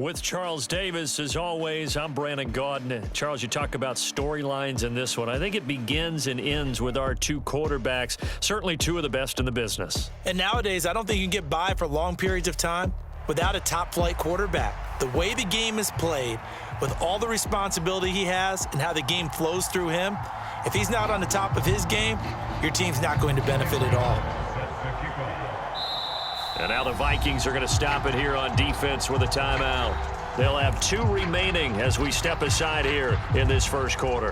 With Charles Davis, as always, I'm Brandon Gaudin. Charles, you talk about storylines in this one. I think it begins and ends with our two quarterbacks, certainly two of the best in the business. And nowadays, I don't think you can get by for long periods of time without a top-flight quarterback. The way the game is played, with all the responsibility he has and how the game flows through him, if he's not on the top of his game, your team's not going to benefit at all. And now the Vikings are going to stop it here on defense with a timeout. They'll have 2 remaining as we step aside here in this first quarter.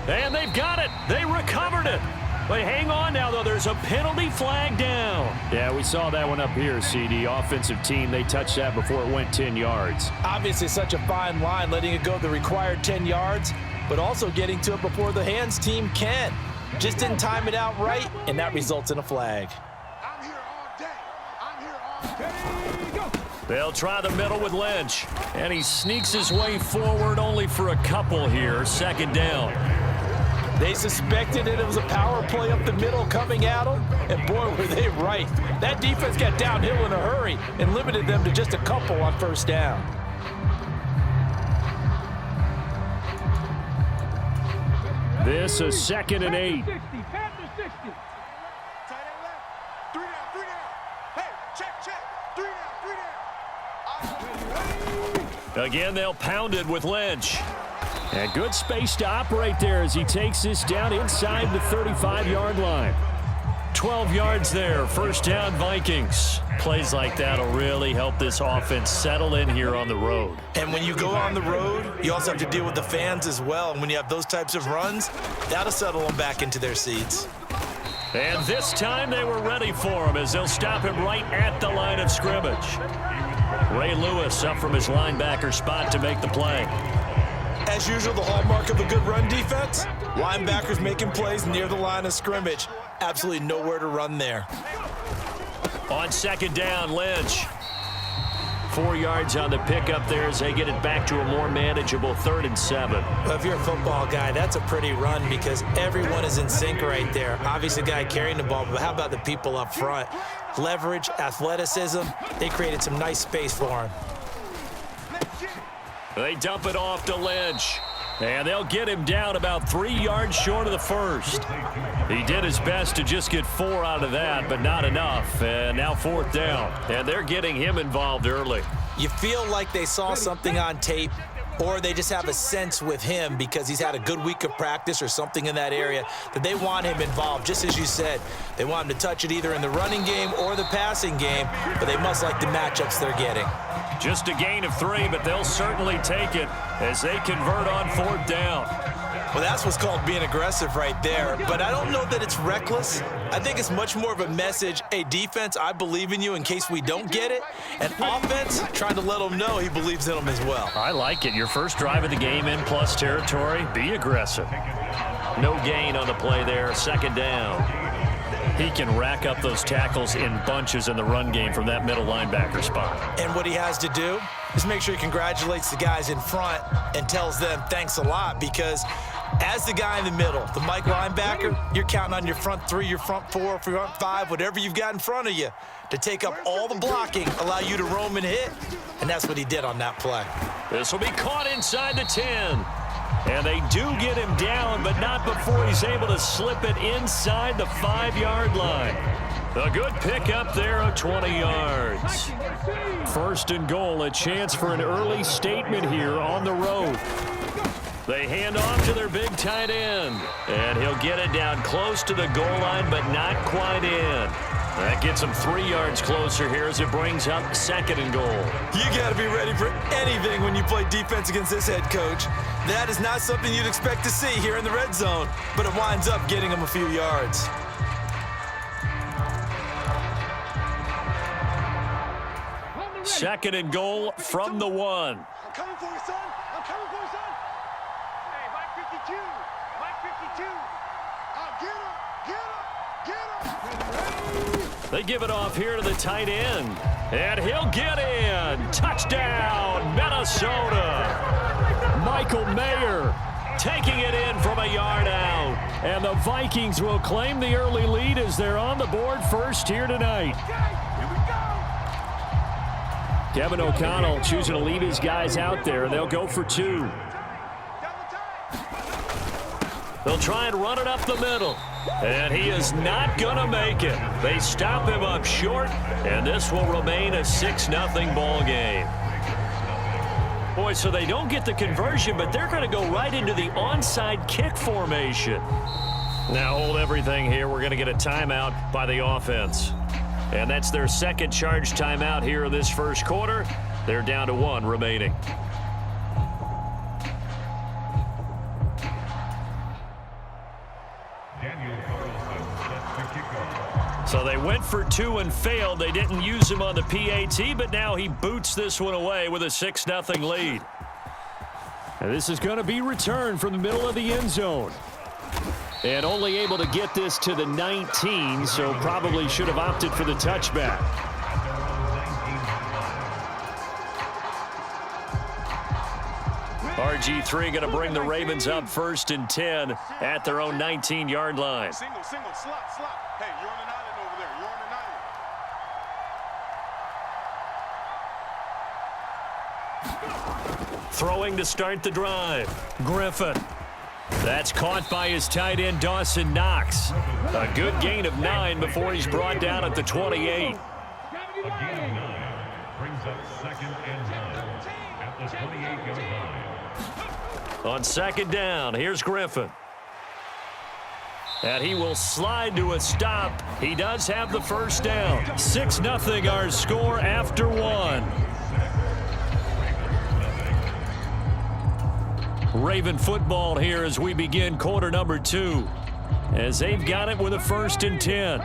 And they've got it. They recovered it. But hang on now, though. There's a penalty flag down. Yeah, we saw that one up here, CD. Offensive team, they touched that before it went 10 yards. Obviously, such a fine line, letting it go the required 10 yards, but also getting to it before the hands team can. Just didn't time it out right, and that results in a flag. I'm here all day. I'm here all day. They'll try the middle with Lynch. And he sneaks his way forward only for a couple here. Second down. They suspected it was a power play up the middle coming at them, and boy, were they right. That defense got downhill in a hurry and limited them to just a couple on first down. This is 2nd and 8. Tight end left. 3 down. Hey, check. 3 down. Again, they'll pound it with Lynch. And good space to operate there as he takes this down inside the 35-yard line. 12 yards there. First down, Vikings. Plays like that will really help this offense settle in here on the road. And when you go on the road, you also have to deal with the fans as well. And when you have those types of runs, that'll settle them back into their seats. And this time they were ready for him as they'll stop him right at the line of scrimmage. Ray Lewis up from his linebacker spot to make the play. As usual, the hallmark of a good run defense, linebackers making plays near the line of scrimmage. Absolutely nowhere to run there. On second down, Lynch. 4 yards on the pickup there as they get it back to a more manageable 3rd and 7. Well, if you're a football guy, that's a pretty run because everyone is in sync right there. Obviously, the guy carrying the ball, but how about the people up front? Leverage, athleticism, they created some nice space for him. They dump it off to Lynch. And they'll get him down about 3 yards short of the first. He did his best to just get 4 out of that, but not enough. And now 4th down. And they're getting him involved early. You feel like they saw something on tape, or they just have a sense with him because he's had a good week of practice or something in that area that they want him involved, just as you said. They want him to touch it either in the running game or the passing game, but they must like the matchups they're getting. Just a gain of 3, but they'll certainly take it as they convert on 4th down. Well, that's what's called being aggressive right there, but I don't know that it's reckless. I think it's much more of a message, hey, defense, I believe in you in case we don't get it, and offense, trying to let them know he believes in them as well. I like it. Your first drive of the game in plus territory, be aggressive. No gain on the play there, 2nd down. He can rack up those tackles in bunches in the run game from that middle linebacker spot. And what he has to do is make sure he congratulates the guys in front and tells them thanks a lot, because as the guy in the middle, the Mike linebacker, you're counting on your front 3, your front 4, front 5, whatever you've got in front of you to take up all the blocking, allow you to roam and hit, and that's what he did on that play. This will be caught inside the 10. And they do get him down, but not before he's able to slip it inside the 5-yard line. A good pick up there of 20 yards. 1st and goal, a chance for an early statement here on the road. They hand off to their big tight end. And he'll get it down close to the goal line, but not quite in. That gets him 3 yards closer here as it brings up 2nd and goal. You got to be ready for anything when you play defense against this head coach. That is not something you'd expect to see here in the red zone, but it winds up getting him a few yards. Second and goal from the 1. I'm coming for you, son. I'm coming for you, son. Hey, Mike 52. Mike 52. Get him. Get him. Get him. They give it off here to the tight end. And he'll get in. Touchdown, Minnesota. Michael Mayer Taking it in from a yard out. And the Vikings will claim the early lead as they're on the board first here tonight. Kevin O'Connell choosing to leave his guys out there. They'll go for 2. They'll try and run it up the middle. And he is not going to make it. They stop him up short, and this will remain a 6-0 ball game. Boy, so they don't get the conversion, but they're going to go right into the onside kick formation. Now hold everything here. We're going to get a timeout by the offense. And that's their second charge timeout here in this first quarter. They're down to 1 remaining. So they went for 2 and failed. They didn't use him on the PAT, but now he boots this one away with a 6-0 lead. And this is going to be returned from the middle of the end zone. And only able to get this to the 19, so probably should have opted for the touchback. RG3 going to bring the Ravens up 1st and 10 at their own 19-yard line. Single, slot. Hey, you're on an island over there. You're on an island. Throwing to start the drive. Griffin. That's caught by his tight end, Dawson Knox. A good gain of 9 before he's brought down at the 28. Brings up 2nd and 9 at the 28-yard line. On 2nd down, here's Griffin. And he will slide to a stop. He does have the first down. 6-0 our score after 1. Raven football here as we begin quarter number 2. As they've got it with a 1st and 10.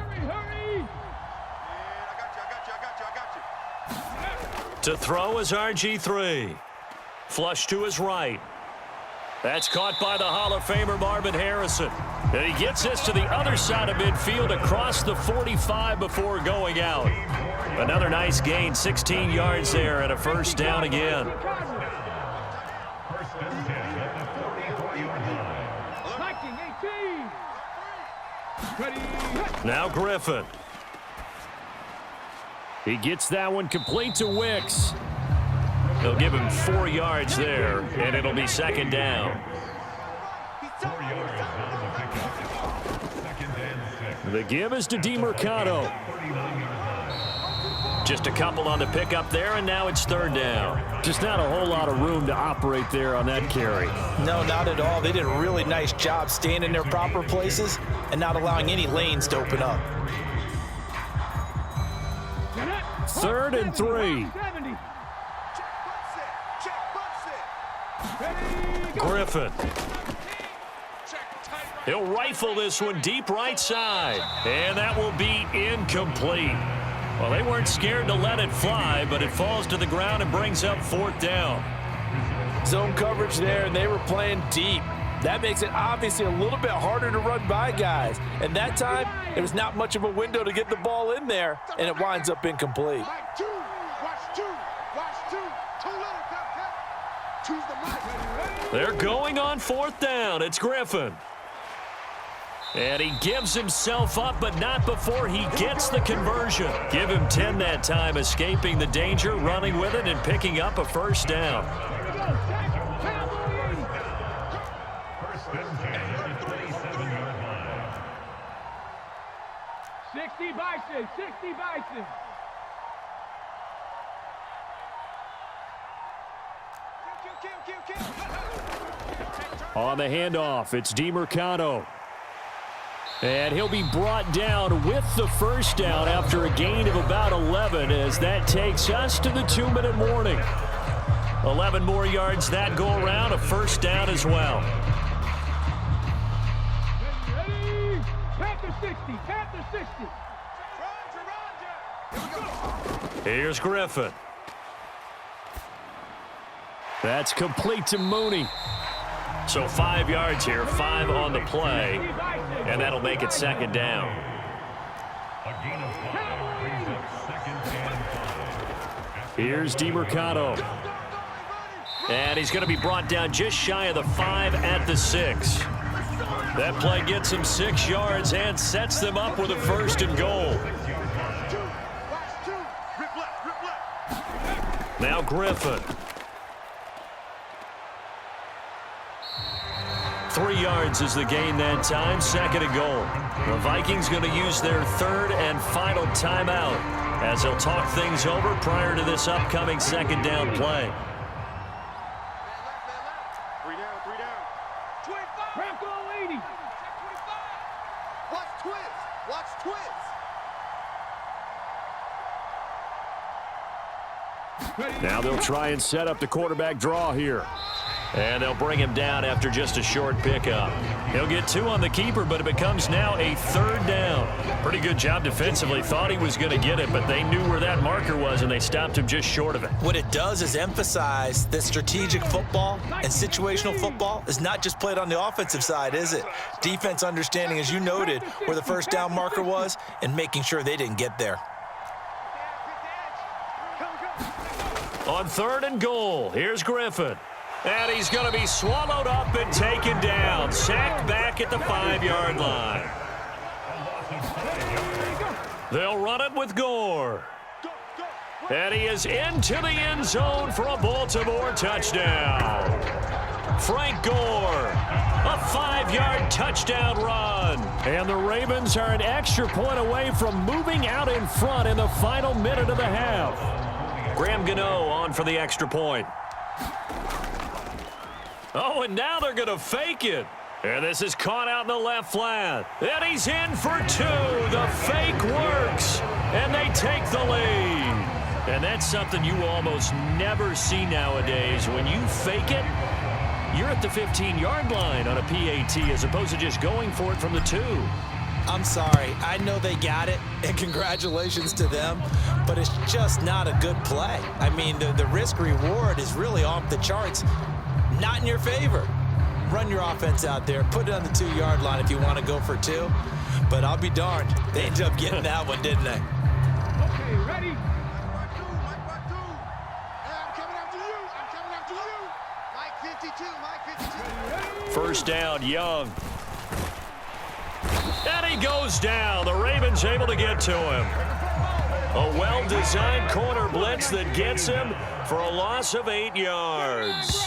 To throw is RG3. Flush to his right. That's caught by the Hall of Famer Marvin Harrison. And he gets this to the other side of midfield across the 45 before going out. Another nice gain, 16 yards there and a first down again. Now Griffin. He gets that one complete to Wicks. They'll give him 4 yards there, and it'll be 2nd down. 4 yards on the pickup. 2nd and 6. The give is to DeMercado. Just a couple on the pickup there, and now it's 3rd down. Just not a whole lot of room to operate there on that carry. No, not at all. They did a really nice job staying in their proper places and not allowing any lanes to open up. 3rd and 3. Griffin. He'll rifle this one deep right side, and that will be incomplete. Well, they weren't scared to let it fly, but it falls to the ground and brings up 4th down. Zone coverage there, and they were playing deep. That makes it obviously a little bit harder to run by guys. And that time, it was not much of a window to get the ball in there, and it winds up incomplete. They're going on 4th down. It's Griffin. And he gives himself up, but not before he gets the conversion. Give him 10 that time, escaping the danger, running with it, and picking up a first down. 1st and 10 at the 27-yard line. 60 Bison, 60 Bison. On the handoff, it's DeMercado. And he'll be brought down with the first down after a gain of about 11 as that takes us to the 2-minute warning. 11 more yards that go around, a first down as well. Ready? Panther 60, Panther 60. Here's Griffin. That's complete to Mooney. So 5 yards here, 5 on the play, and that'll make it 2nd down. A gain of 5 brings up second and 5. Here's DiMercato. And he's going to be brought down just shy of the 5 at the 6. That play gets him 6 yards and sets them up with a 1st and goal. Now Griffin. 3 yards is the gain that time, 2nd and goal. The Vikings going to use their 3rd and final timeout as they'll talk things over prior to this upcoming 2nd down play. 3 down, 3 down. 25. Rap goal 80. 25. Watch twins. Watch twins. Now they'll try and set up the quarterback draw here. And they'll bring him down after just a short pickup. He'll get 2 on the keeper, but it becomes now a 3rd down. Pretty good job defensively. Thought he was going to get it, but they knew where that marker was, and they stopped him just short of it. What it does is emphasize that strategic football and situational football is not just played on the offensive side, is it? Defense understanding, as you noted, where the 1st down marker was and making sure they didn't get there. On 3rd and goal, here's Griffin. And he's going to be swallowed up and taken down. Sacked back at the 5-yard line. They'll run it with Gore. And he is into the end zone for a Baltimore touchdown. Frank Gore, a 5-yard touchdown run. And the Ravens are an extra point away from moving out in front in the final minute of the half. Graham Gano on for the extra point. Oh, and now they're going to fake it. And this is caught out in the left flat. And he's in for 2. The fake works. And they take the lead. And that's something you almost never see nowadays. When you fake it, you're at the 15-yard line on a PAT as opposed to just going for it from the 2. I'm sorry. I know they got it, and congratulations to them, but it's just not a good play. I mean, the risk-reward is really off the charts. Not in your favor. Run your offense out there. Put it on the 2-yard line if you want to go for 2. But I'll be darned. They ended up getting that one, didn't they? Okay, ready? Mike 2. I'm coming after you. I'm coming after you. Mike 52. 1st down, Young. And he goes down. The Ravens able to get to him. A well-designed corner blitz that gets him for a loss of 8 yards.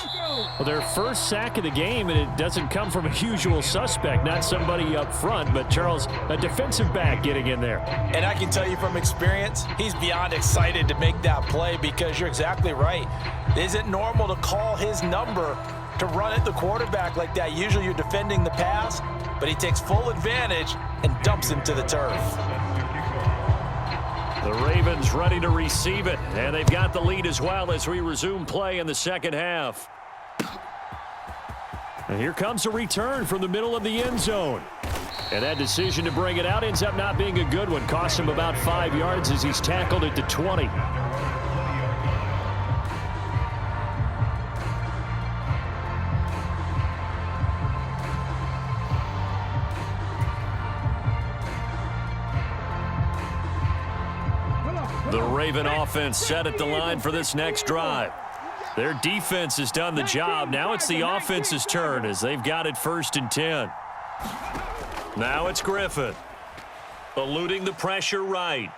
Well, their first sack of the game, and it doesn't come from a usual suspect, not somebody up front, but Charles, a defensive back getting in there. And I can tell you from experience, he's beyond excited to make that play because you're exactly right. It isn't normal to call his number to run at the quarterback like that. Usually you're defending the pass, but he takes full advantage and dumps him to the turf. The Ravens ready to receive it, and they've got the lead as well as we resume play in the 2nd half. And here comes a return from the middle of the end zone. And that decision to bring it out ends up not being a good one. Cost him about 5 yards as he's tackled at the 20. The Raven offense set at the line for this next drive. Their defense has done the job. Now it's the offense's turn as they've got it 1st and 10. Now it's Griffin. Eluding the pressure right.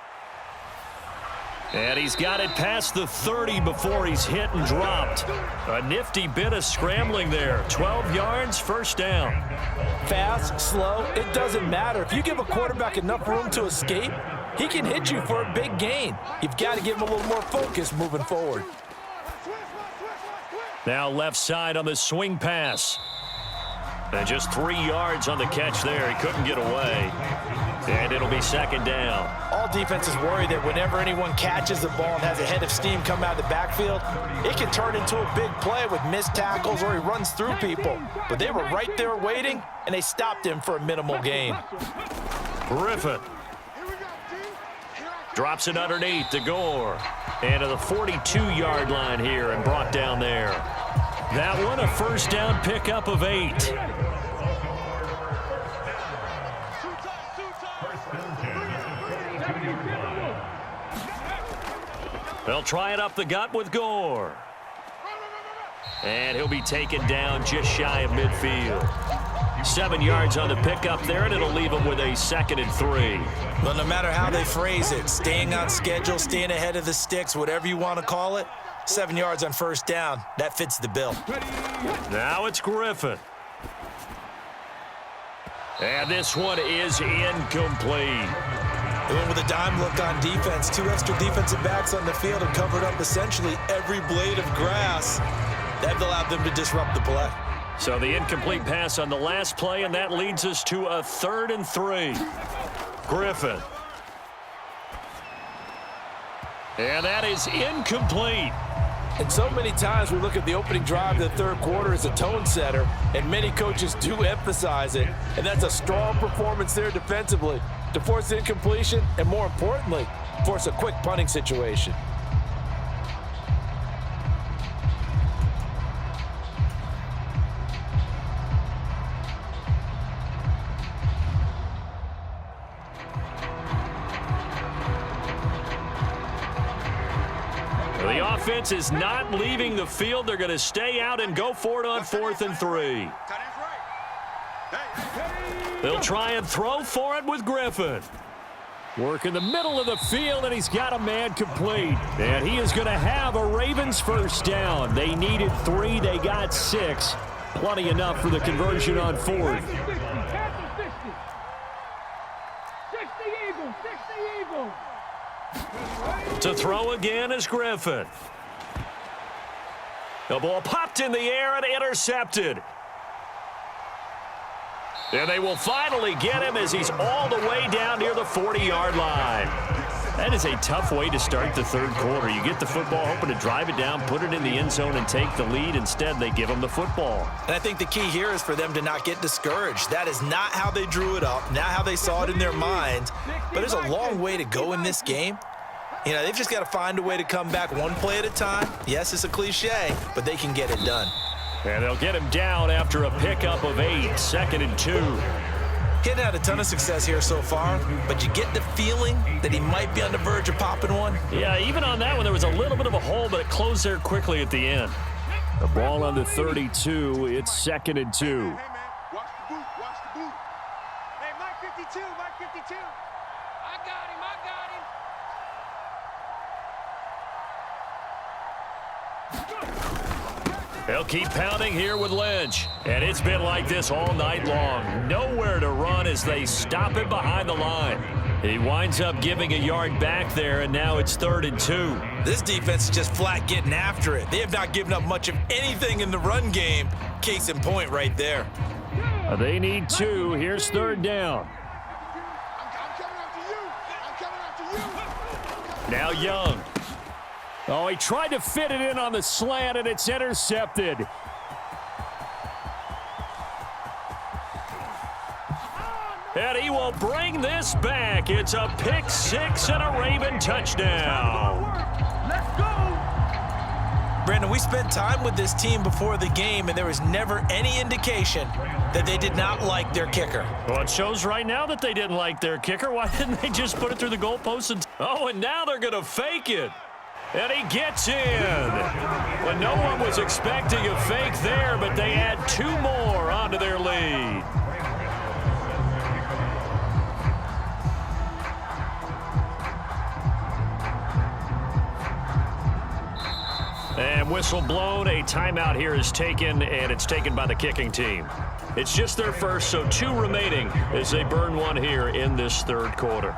And he's got it past the 30 before he's hit and dropped. A nifty bit of scrambling there. 12 yards, 1st down. Fast, slow, it doesn't matter. If you give a quarterback enough room to escape, he can hit you for a big gain. You've got to give him a little more focus moving forward. Now left side on the swing pass. And just 3 yards on the catch there. He couldn't get away. And it'll be 2nd down. All defenses worry that whenever anyone catches the ball and has a head of steam come out of the backfield, it can turn into a big play with missed tackles or he runs through people. But they were right there waiting, and they stopped him for a minimal gain. Griffin. Drops it underneath to Gore. And to the 42-yard line here and brought down there. That one, a 1st down pickup of 8. They'll try it up the gut with Gore. And he'll be taken down just shy of midfield. 7 yards on the pickup there, and it'll leave him with a 2nd and 3. But no matter how they phrase it, staying on schedule, staying ahead of the sticks, whatever you want to call it, 7 yards on first down, that fits the bill. Now it's Griffin. And this one is incomplete. They went with a dime look on defense. 2 extra defensive backs on the field and covered up essentially every blade of grass. That allowed them to disrupt the play. So the incomplete pass on the last play, and that leads us to a 3rd and 3. Griffin. And that is incomplete. And so many times we look at the opening drive of the third quarter as a tone setter, and many coaches do emphasize it. And that's a strong performance there defensively to force incompletion and, more importantly, force a quick punting situation. The offense is not leaving the field. They're going to stay out and go for it on 4th and 3. They'll try and throw for it with Griffin. Work in the middle of the field, and he's got a man complete. And he is going to have a Ravens first down. They needed 3. They got 6. Plenty enough for the conversion on 4th. 60 Eagles, 60 Eagles. To throw again is Griffin. The ball popped in the air and intercepted. And they will finally get him as he's all the way down near the 40-yard line. That is a tough way to start the third quarter. You get the football, hoping to drive it down, put it in the end zone, and take the lead. Instead, they give him the football. And I think the key here is for them to not get discouraged. That is not how they drew it up, not how they saw it in their minds. But there's a long way to go in this game. You know, they've just got to find a way to come back one play at a time. Yes, it's a cliche, but they can get it done. And they'll get him down after a pickup of 8, 2nd and 2. He hadn't had a ton of success here so far, but you get the feeling that he might be on the verge of popping one. Yeah, even on that one, there was a little bit of a hole, but it closed there quickly at the end. The ball on the 32. It's 2nd and 2. Hey, man, watch the boot, watch the boot. Hey, Mike 52, Mike 52. I got him, I got him. They'll keep pounding here with Lynch. And it's been like this all night long. Nowhere to run as they stop him behind the line. He winds up giving a yard back there, and now it's 3rd and 2. This defense is just flat getting after it. They have not given up much of anything in the run game. Case in point right there. They need 2. Here's 3rd down. I'm coming after you. I'm coming after you. Now Young. Oh, he tried to fit it in on the slant, and it's intercepted. And he will bring this back. It's a pick 6 and a Raven touchdown. Let's go. Brandon, we spent time with this team before the game, and there was never any indication that they did not like their kicker. Well, it shows right now that they didn't like their kicker. Why didn't they just put it through the goalpost? And now they're going to fake it. And he gets in. Well, no one was expecting a fake there, but they add 2 more onto their lead. And whistle blown. A timeout here is taken, and it's taken by the kicking team. It's just their first, so 2 remaining as they burn 1 here in this third quarter.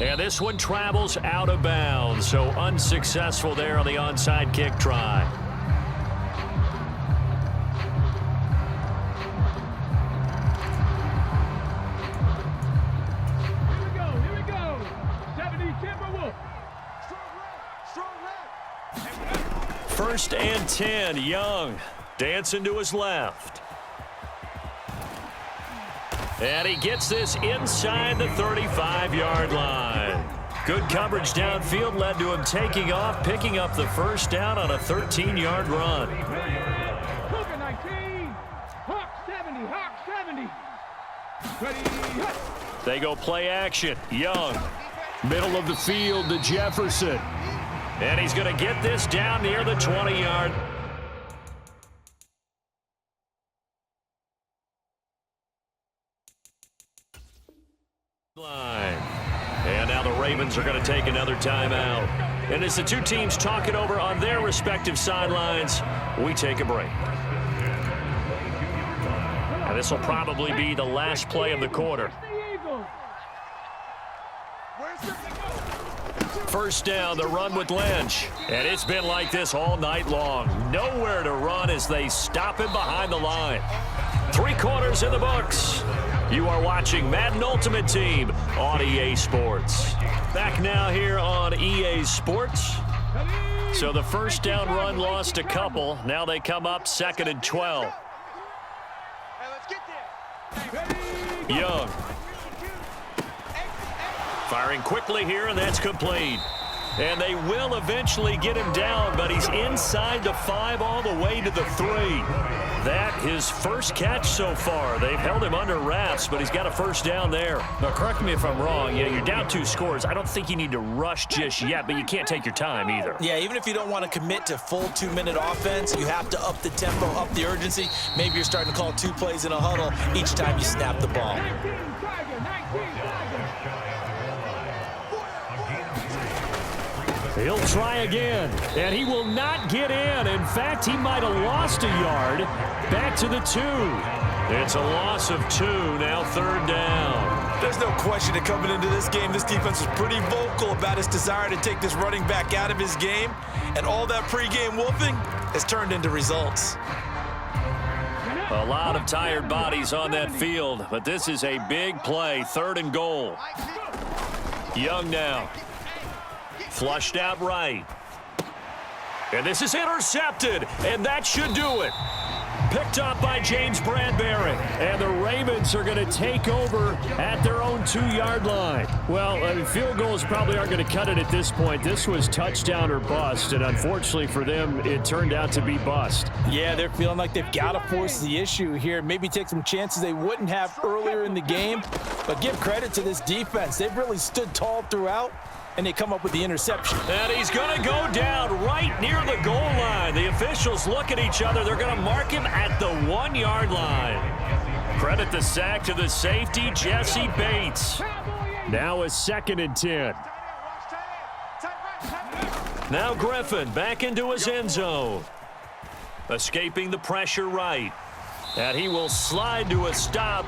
And this one travels out of bounds, so unsuccessful there on the onside kick try. Here we go. 70 Timberwolf. Strong left. 1st and 10, Young dancing to his left. And he gets this inside the 35-yard line. Good coverage downfield led to him taking off, picking up the first down on a 13-yard run. Hooker 19. Hawk 70. Hawk 70. Ready. They go play action. Young. Middle of the field to Jefferson. And he's going to get this down near the 20-yard line. And now the Ravens are going to take another timeout. And as the two teams talk it over on their respective sidelines, we take a break. And this will probably be the last play of the quarter. First down, the run with Lynch. And it's been like this all night long. Nowhere to run as they stop him behind the line. 3 quarters in the books. You are watching Madden Ultimate Team on EA Sports. Back now here on EA Sports. So the first down run lost a couple. Now they come up 2nd and 12. Hey, let's get there. Young. Firing quickly here, and that's complete. And they will eventually get him down, but he's inside the 5 all the way to the 3. That his first catch so far. They've held him under wraps, but he's got a first down there. Now, correct me if I'm wrong. Yeah, you're down 2 scores. I don't think you need to rush just yet, but you can't take your time either. Yeah, even if you don't want to commit to full 2-minute offense, you have to up the tempo, up the urgency. Maybe you're starting to call 2 plays in a huddle each time you snap the ball. He'll try again, and he will not get in. In fact, he might have lost a yard. Back to the 2. It's a loss of 2, now 3rd down. There's no question that coming into this game, this defense was pretty vocal about its desire to take this running back out of his game, and all that pregame wolfing has turned into results. A lot of tired bodies on that field, but this is a big play, 3rd and goal. Young now. Flushed out right. And this is intercepted, and that should do it. Picked up by James Bradbury. And the Ravens are going to take over at their own 2-yard line. Well, field goals probably aren't going to cut it at this point. This was touchdown or bust, and unfortunately for them, it turned out to be bust. Yeah, they're feeling like they've got to force the issue here. Maybe take some chances they wouldn't have earlier in the game. But give credit to this defense. They've really stood tall throughout, and they come up with the interception. And he's going to go down right near the goal line. The officials look at each other. They're going to mark him at the 1-yard line. Credit the sack to the safety, Jesse Bates. Now a 2nd and 10. Now Griffin back into his end zone. Escaping the pressure right. And he will slide to a stop.